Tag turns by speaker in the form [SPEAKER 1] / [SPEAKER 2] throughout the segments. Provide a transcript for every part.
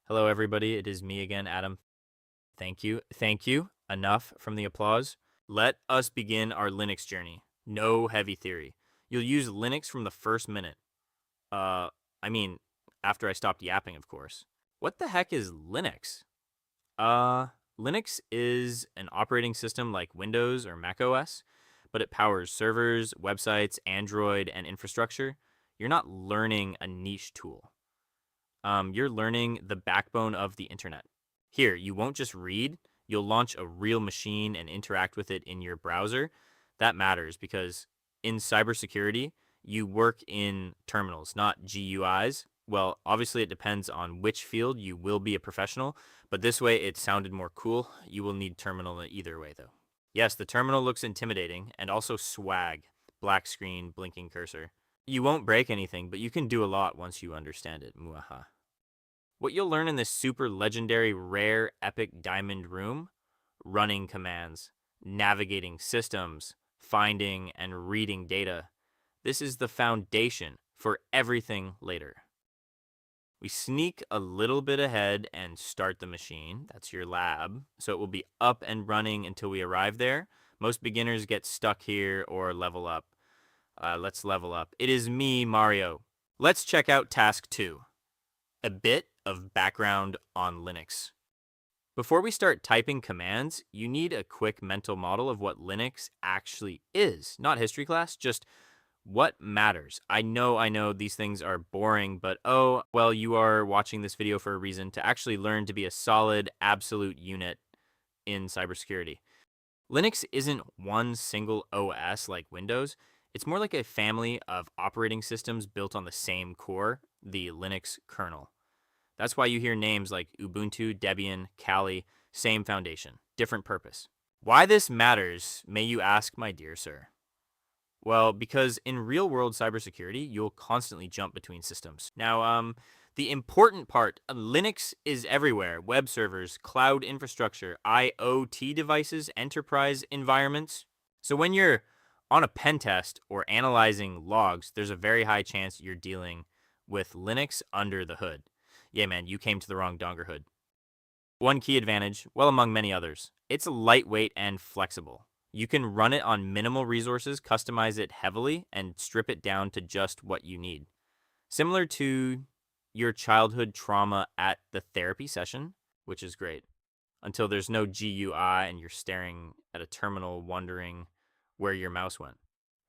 [SPEAKER 1] Hello, everybody. It is me again, Adam. Thank you. Thank you. Enough from the applause. Let us begin our Linux journey. No heavy theory. You'll use Linux from the first minute. Uh, I mean, after I stopped yapping, of course. What the heck is Linux? Uh, Linux is an operating system like Windows or Mac OS, but it powers servers, websites, Android, and infrastructure. You're not learning a niche tool. You're learning the backbone of the internet. Here, you won't just read, you'll launch a real machine and interact with it in your browser. That matters because in cybersecurity, you work in terminals, not GUIs. Well, obviously, it depends on which field you will be a professional, but this way it sounded more cool. You will need terminal either way, though. Yes, the terminal looks intimidating and also swag, black screen, blinking cursor. You won't break anything, but you can do a lot once you understand it. Muaha. What you'll learn in this super legendary, rare, epic diamond room: running commands, navigating systems, finding and reading data. This is the foundation for everything later. We sneak a little bit ahead and start the machine. That's your lab. So it will be up and running until we arrive there. Most beginners get stuck here or level up. Let's level up. It is me, Mario. Let's check out task 2. A bit of background on Linux. Before we start typing commands, you need a quick mental model of what Linux actually is. Not history class, just what matters. I know these things are boring, but oh, well, you are watching this video for a reason: to actually learn to be a solid, absolute unit in cybersecurity. Linux isn't one single OS like Windows. It's more like a family of operating systems built on the same core, the Linux kernel. That's why you hear names like Ubuntu, Debian, Kali, same foundation, different purpose. Why this matters, may you ask, my dear sir? Well, because in real world cybersecurity, you'll constantly jump between systems. Now, the important part: Linux is everywhere: web servers, cloud infrastructure, IoT devices, enterprise environments. So when you're on a pen test or analyzing logs, there's a very high chance you're dealing with Linux under the hood. Yeah, man, you came to the wrong dongerhood. One key advantage, well, among many others: it's lightweight and flexible. You can run it on minimal resources, customize it heavily, and strip it down to just what you need. Similar to your childhood trauma at the therapy session, which is great, until there's no GUI and you're staring at a terminal wondering where your mouse went.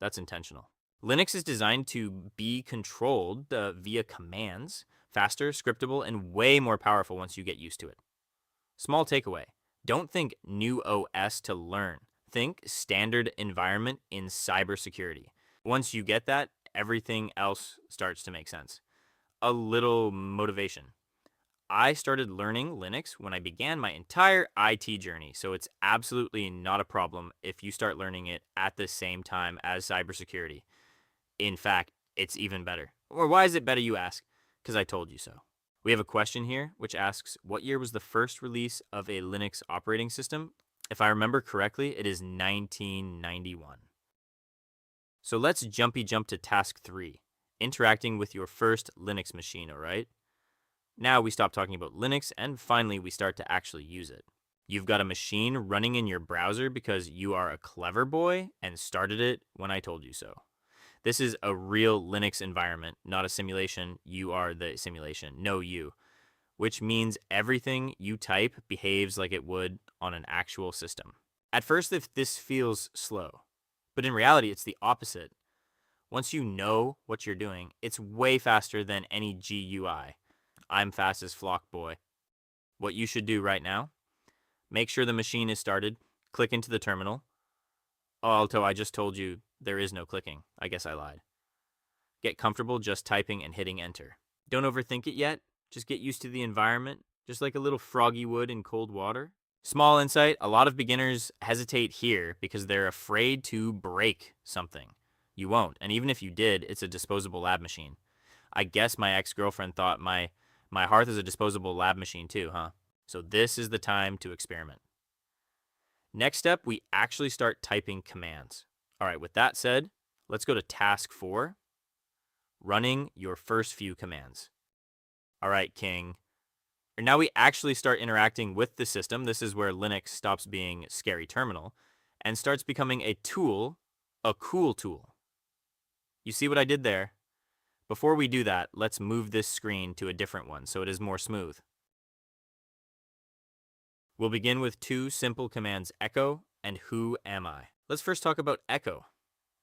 [SPEAKER 1] That's intentional. Linux is designed to be controlled via commands, faster, scriptable, and way more powerful once you get used to it. Small takeaway: don't think new OS to learn. Think standard environment in cybersecurity. Once you get that, everything else starts to make sense. A little motivation: I started learning Linux when I began my entire IT journey, so it's absolutely not a problem if you start learning it at the same time as cybersecurity. In fact, it's even better. Or why is it better, you ask? Because I told you so. We have a question here which asks, what year was the first release of a Linux operating system? If I remember correctly, it is 1991. So let's jump to task 3, interacting with your first Linux machine, all right? Now we stop talking about Linux and finally we start to actually use it. You've got a machine running in your browser because you are a clever boy and started it when I told you so. This is a real Linux environment, not a simulation. You are the simulation. No, you. Which means everything you type behaves like it would on an actual system. At first, if this feels slow, but in reality, it's the opposite. Once you know what you're doing, it's way faster than any GUI. I'm fast as Flock Boy. What you should do right now: make sure the machine is started, click into the terminal. Oh, Alto, I just told you there is no clicking. I guess I lied. Get comfortable just typing and hitting enter. Don't overthink it yet. Just get used to the environment, just like a little froggy would in cold water. Small insight: a lot of beginners hesitate here because they're afraid to break something. You won't, and even if you did, it's a disposable lab machine. I guess my ex-girlfriend thought my hearth is a disposable lab machine too, huh? So this is the time to experiment. Next step, we actually start typing commands. All right, with that said, let's go to task 4, running your first few commands. All right, King, Now we actually start interacting with the system. This is where Linux stops being scary terminal and starts becoming a tool, a cool tool. You see what I did there? Before we do that, let's move this screen to a different one so it is more smooth. We'll begin with two simple commands, echo and who am I. Let's first talk about echo.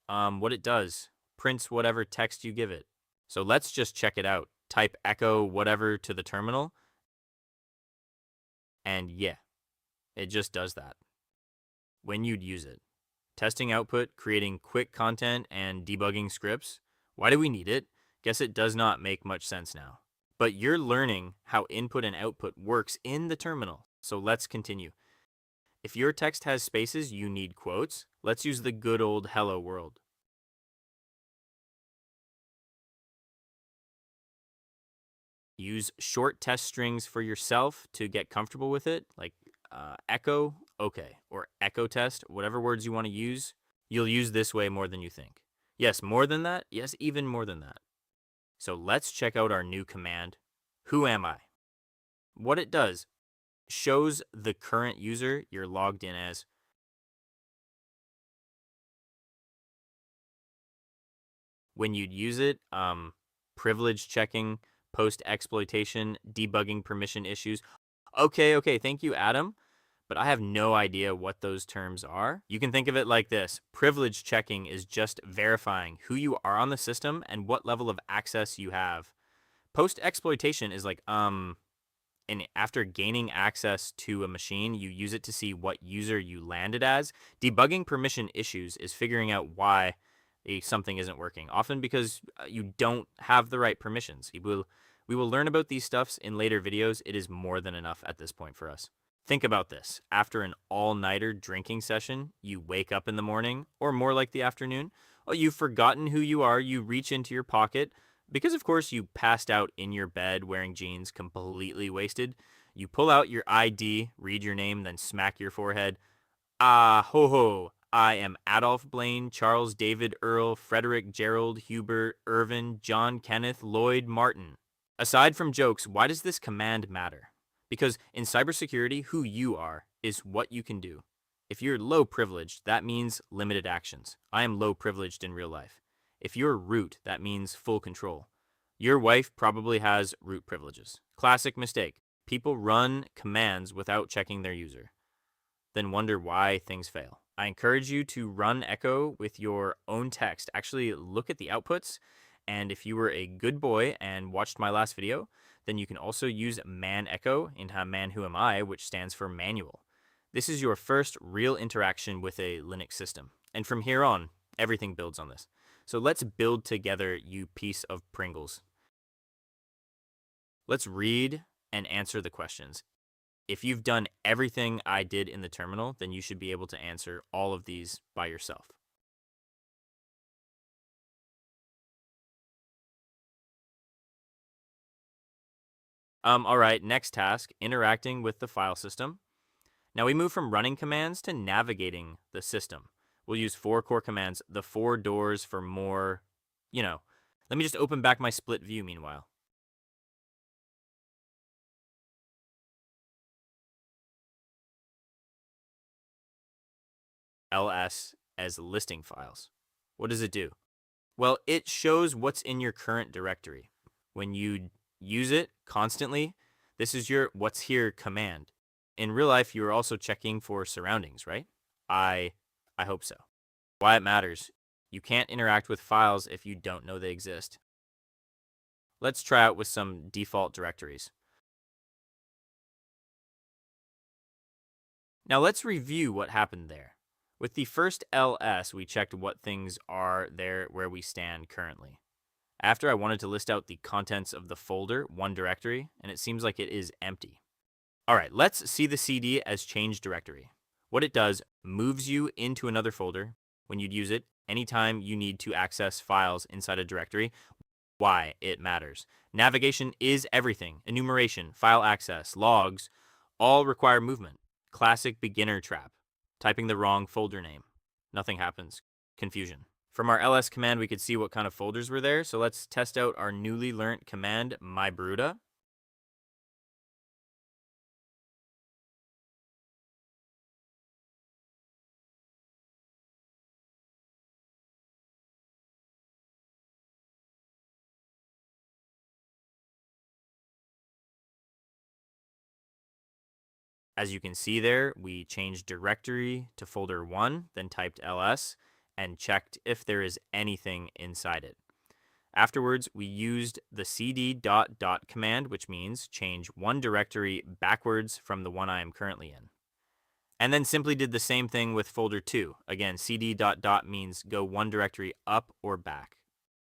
[SPEAKER 1] What it does, prints whatever text you give it. So let's just check it out. Type echo whatever to the terminal, and yeah, it just does that. When you'd use it. Testing output, creating quick content, and debugging scripts. Why do we need it? Guess it does not make much sense now. But you're learning how input and output works in the terminal. So let's continue. If your text has spaces, you need quotes. Let's use the good old hello world. Use short test strings for yourself to get comfortable with it, like echo, okay, or echo test, whatever words you want to use. You'll use this way more than you think. Yes, more than that. Yes, even more than that. So let's check out our new command, who am I? What it does, shows the current user you're logged in as. When you'd use it, privilege checking, post exploitation, debugging permission issues. Okay, thank you, Adam. But I have no idea what those terms are. You can think of it like this. Privilege checking is just verifying who you are on the system and what level of access you have. Post exploitation is like, and after gaining access to a machine, you use it to see what user you landed as. Debugging permission issues is figuring out why something isn't working, often because you don't have the right permissions. We will learn about these stuffs in later videos. It is more than enough at this point for us. Think about this. After an all-nighter drinking session, you wake up in the morning, or more like the afternoon. Oh, you've forgotten who you are. You reach into your pocket. Because, of course, you passed out in your bed wearing jeans, completely wasted. You pull out your ID, read your name, then smack your forehead. Ah, ho, ho. I am Adolph Blaine, Charles David Earl, Frederick Gerald Hubert Irvin, John Kenneth Lloyd Martin. Aside from jokes, why does this command matter? Because in cybersecurity, who you are is what you can do. If you're low privileged, that means limited actions. I am low privileged in real life. If you're root, that means full control. Your wife probably has root privileges. Classic mistake. People run commands without checking their user, then wonder why things fail. I encourage you to run echo with your own text. Actually, look at the outputs, and if you were a good boy and watched my last video, then you can also use man echo in man who am I, which stands for manual. This is your first real interaction with a Linux system, and from here on, everything builds on this. So let's build together, you piece of Pringles. Let's read and answer the questions. If you've done everything I did in the terminal, then you should be able to answer all of these by yourself. All right, next task, interacting with the file system. Now we move from running commands to navigating the system. We'll use 4 core commands, the 4 doors for more, Let me just open back my split view meanwhile. ls as listing files. What does it do? Well, it shows what's in your current directory. When you use it constantly, this is your what's here command. In real life, you're also checking for surroundings, right? I hope so. Why it matters. You can't interact with files if you don't know they exist. Let's try out with some default directories. Now let's review what happened there. With the first ls, we checked what things are there where we stand currently. After, I wanted to list out the contents of the folder, one directory, and it seems like it is empty. All right, let's see the CD as change directory. What it does, moves you into another folder when you'd use it anytime you need to access files inside a directory. Why it matters. Navigation is everything. Enumeration, file access, logs, all require movement. Classic beginner trap. Typing the wrong folder name. Nothing happens. Confusion. From our ls command, we could see what kind of folders were there. So let's test out our newly learnt command, myBruta. As you can see there, we changed directory to folder 1, then typed ls, and checked if there is anything inside it. Afterwards, we used the cd dot dot command, which means change one directory backwards from the one I am currently in. And then simply did the same thing with folder 2. Again, cd dot dot means go one directory up or back.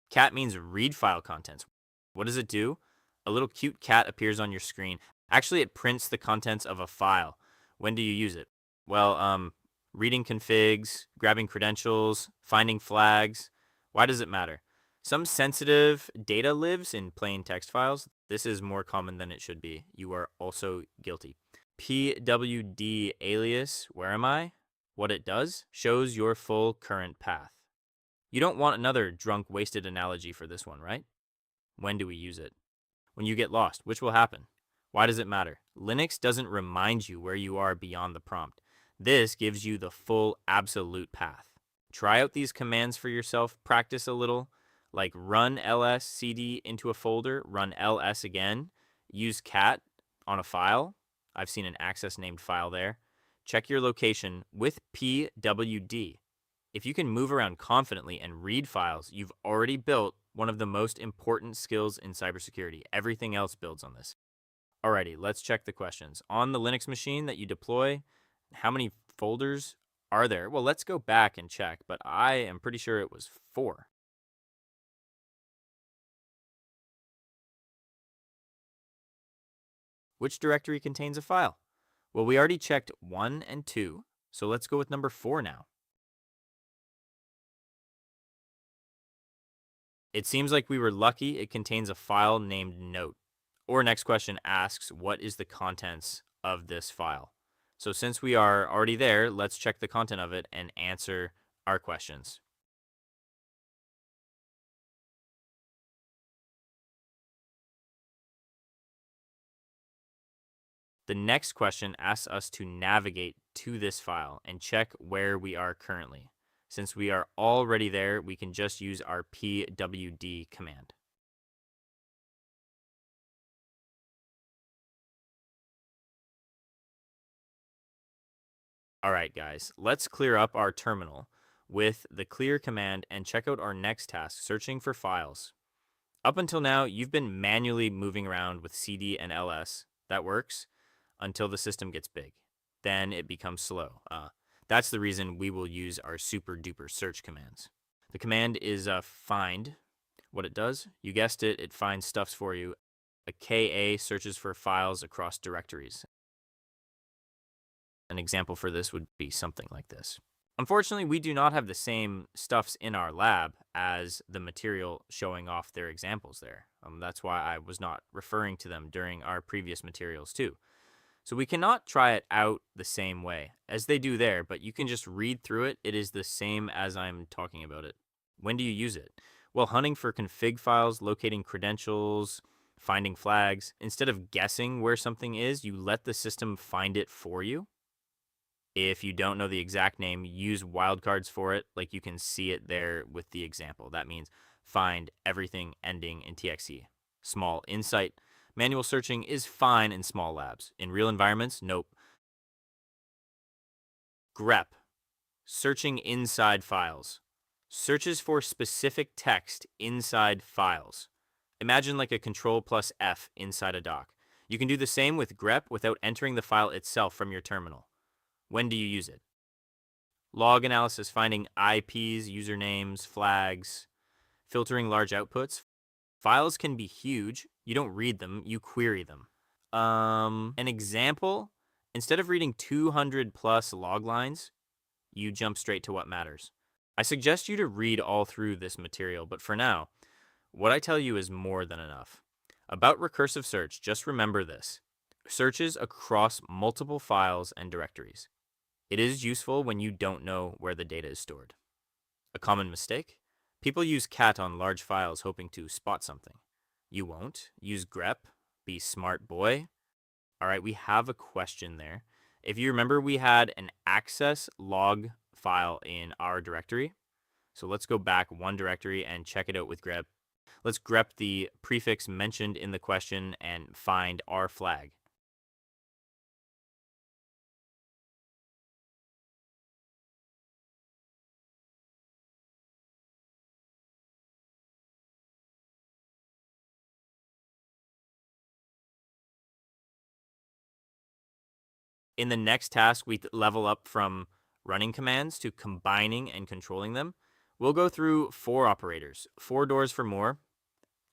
[SPEAKER 1] Cat means read file contents. What does it do? A little cute cat appears on your screen. Actually, it prints the contents of a file. When do you use it? Well, reading configs, grabbing credentials, finding flags. Why does it matter? Some sensitive data lives in plain text files. This is more common than it should be. You are also guilty. PWD alias, where am I? What it does, shows your full current path. You don't want another drunk, wasted analogy for this one, right? When do we use it? When you get lost, which will happen. Why does it matter? Linux doesn't remind you where you are beyond the prompt. This gives you the full absolute path. Try out these commands for yourself, practice a little, like run ls cd into a folder, run ls again, use cat on a file. I've seen an access named file there. Check your location with pwd. If you can move around confidently and read files, you've already built one of the most important skills in cybersecurity. Everything else builds on this. Alrighty, let's check the questions. On the Linux machine that you deploy, how many folders are there? Well, let's go back and check, but I am pretty sure it was 4. Which directory contains a file? Well, we already checked 1 and 2, so let's go with number 4 now. It seems like we were lucky. It contains a file named note. Or next question asks, what is the contents of this file? So since we are already there, let's check the content of it and answer our questions. The next question asks us to navigate to this file and check where we are currently. Since we are already there, we can just use our pwd command. All right, guys, let's clear up our terminal with the clear command and check out our next task, searching for files. Up until now, you've been manually moving around with cd and ls. That works until the system gets big. Then it becomes slow. That's the reason we will use our super duper search commands. The command is find. What it does, you guessed it, it finds stuffs for you. A KA searches for files across directories. An example for this would be something like this. Unfortunately, we do not have the same stuffs in our lab as the material showing off their examples there. That's why I was not referring to them during our previous materials too. So we cannot try it out the same way as they do there, but you can just read through it. It is the same as I'm talking about it. When do you use it? Well, hunting for config files, locating credentials, finding flags. Instead of guessing where something is, you let the system find it for you. If you don't know the exact name, use wildcards for it. Like you can see it there with the example. That means find everything ending in TXE. Small insight. Manual searching is fine in small labs. In real environments, nope. grep. Searching inside files. Searches for specific text inside files. Imagine like a control plus F inside a doc. You can do the same with grep without entering the file itself from your terminal. When do you use it? Log analysis, finding IPs, usernames, flags, filtering large outputs. Files can be huge. You don't read them, you query them. An example, instead of reading 200 plus log lines, you jump straight to what matters. I suggest you to read all through this material, but for now, what I tell you is more than enough. About recursive search, just remember this. Searches across multiple files and directories. It is useful when you don't know where the data is stored. A common mistake? People use cat on large files hoping to spot something. You won't. Use grep. Be smart, boy. All right, we have a question there. If you remember, we had an access log file in our directory. So let's go back one directory and check it out with grep. Let's grep the prefix mentioned in the question and find our flag. In the next task, we level up from running commands to combining and controlling them. We'll go through 4 operators, 4 doors for more.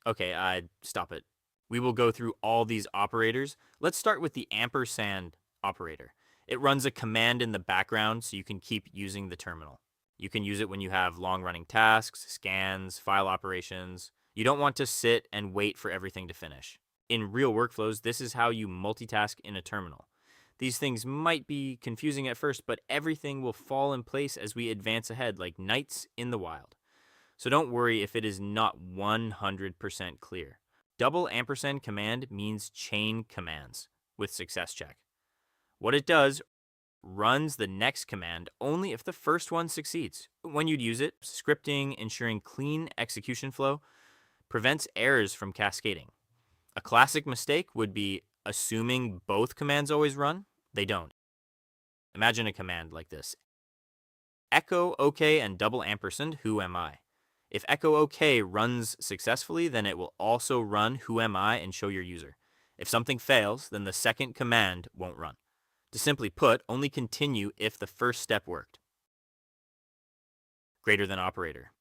[SPEAKER 1] Okay, stop it. We will go through all these operators. Let's start with the ampersand operator. It runs a command in the background so you can keep using the terminal. You can use it when you have long-running tasks, scans, file operations. You don't want to sit and wait for everything to finish. In real workflows, this is how you multitask in a terminal. These things might be confusing at first, but everything will fall in place as we advance ahead, like knights in the wild. So don't worry if it is not 100% clear. Double ampersand command means chain commands with success check. What it does, runs the next command only if the first one succeeds. When you'd use it, scripting, ensuring clean execution flow, prevents errors from cascading. A classic mistake would be assuming both commands always run. They don't. Imagine a command like this: echo OK and double ampersand who am I. If echo OK runs successfully, then it will also run who am I and show your user. If something fails, then the second command won't run. To simply put, only continue if the first step worked. Greater than operator.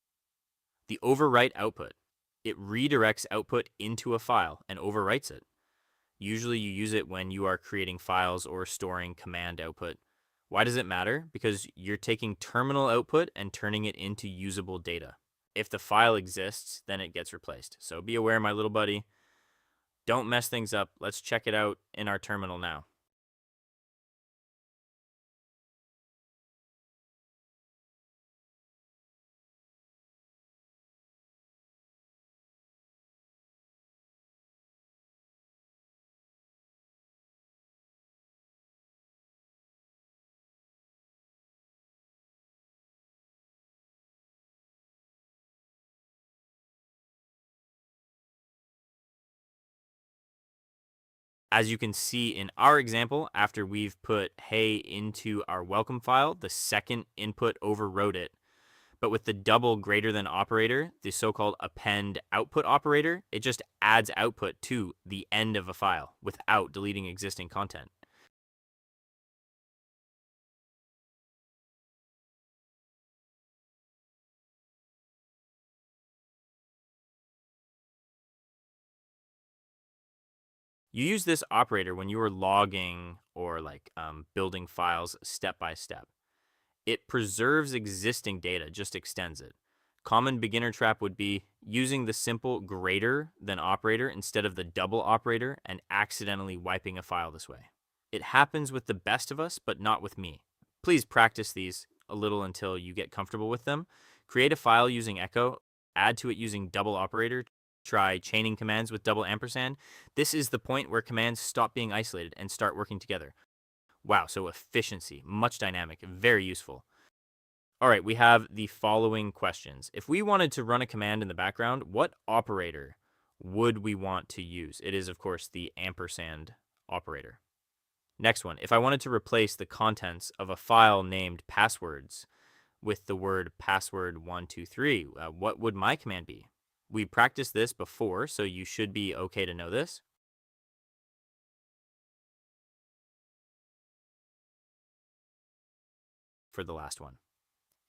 [SPEAKER 1] The overwrite output. It redirects output into a file and overwrites it. Usually you use it when you are creating files or storing command output. Why does it matter? Because you're taking terminal output and turning it into usable data. If the file exists, then it gets replaced. So be aware, my little buddy. Don't mess things up. Let's check it out in our terminal now. As you can see in our example, after we've put hey into our welcome file, the second input overwrote it. But with the double greater than operator, the so-called append output operator, it just adds output to the end of a file without deleting existing content. You use this operator when you are logging or building files step by step. It preserves existing data, just extends it. Common beginner trap would be using the simple greater than operator instead of the double operator and accidentally wiping a file this way. It happens with the best of us, but not with me. Please practice these a little until you get comfortable with them. Create a file using echo, add to it using double operator, try chaining commands with double ampersand. This is the point where commands stop being isolated and start working together. Wow, so efficiency, much dynamic, very useful. All right, we have the following questions. If we wanted to run a command in the background, what operator would we want to use? It is, of course, the ampersand operator. Next one, if I wanted to replace the contents of a file named passwords with the word password123, what would my command be? We practiced this before, so you should be okay to know this. For the last one.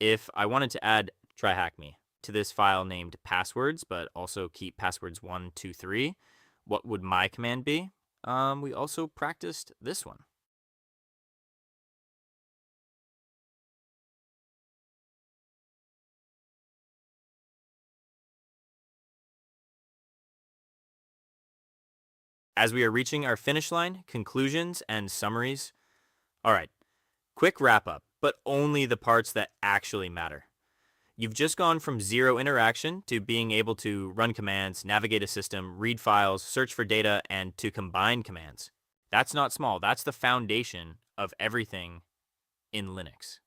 [SPEAKER 1] If I wanted to add try hack me to this file named passwords, but also keep passwords123, what would my command be? We also practiced this one. As we are reaching our finish line, conclusions and summaries. All right, quick wrap up, but only the parts that actually matter. You've just gone from zero interaction to being able to run commands, navigate a system, read files, search for data, and to combine commands. That's not small. That's the foundation of everything in Linux.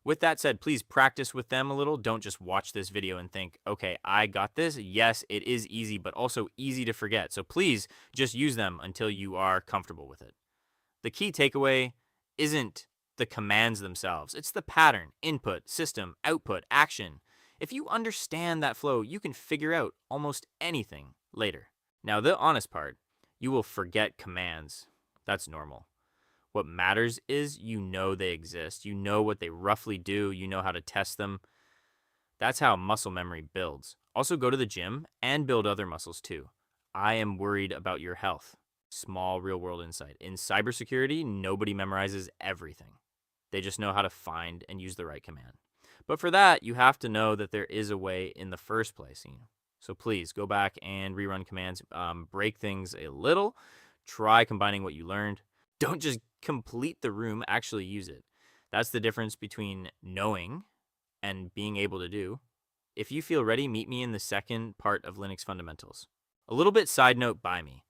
[SPEAKER 1] With that said, please practice with them a little. Don't just watch this video and think, okay, I got this. Yes, it is easy, but also easy to forget. So please just use them until you are comfortable with it. The key takeaway isn't the commands themselves. It's the pattern, input, system, output, action. If you understand that flow, you can figure out almost anything later. Now, the honest part, you will forget commands. That's normal. What matters is you know they exist. You know what they roughly do. You know how to test them. That's how muscle memory builds. Also, go to the gym and build other muscles too. I am worried about your health. Small real world insight. In cybersecurity, nobody memorizes everything. They just know how to find and use the right command. But for that, you have to know that there is a way in the first place. So please go back and rerun commands. Break things a little. Try combining what you learned. Don't just complete the room, actually use it. That's the difference between knowing and being able to do. If you feel ready, meet me in the second part of Linux Fundamentals. A little bit side note by me.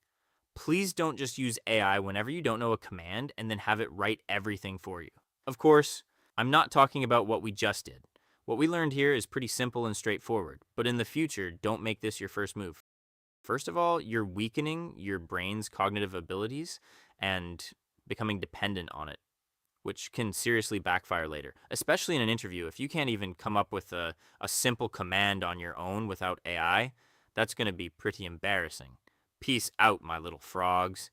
[SPEAKER 1] Please don't just use AI whenever you don't know a command and then have it write everything for you. Of course, I'm not talking about what we just did. What we learned here is pretty simple and straightforward, but in the future, don't make this your first move. First of all, you're weakening your brain's cognitive abilities and becoming dependent on it, which can seriously backfire later, especially in an interview. If you can't even come up with a simple command on your own without AI, that's going to be pretty embarrassing. Peace out, my little frogs.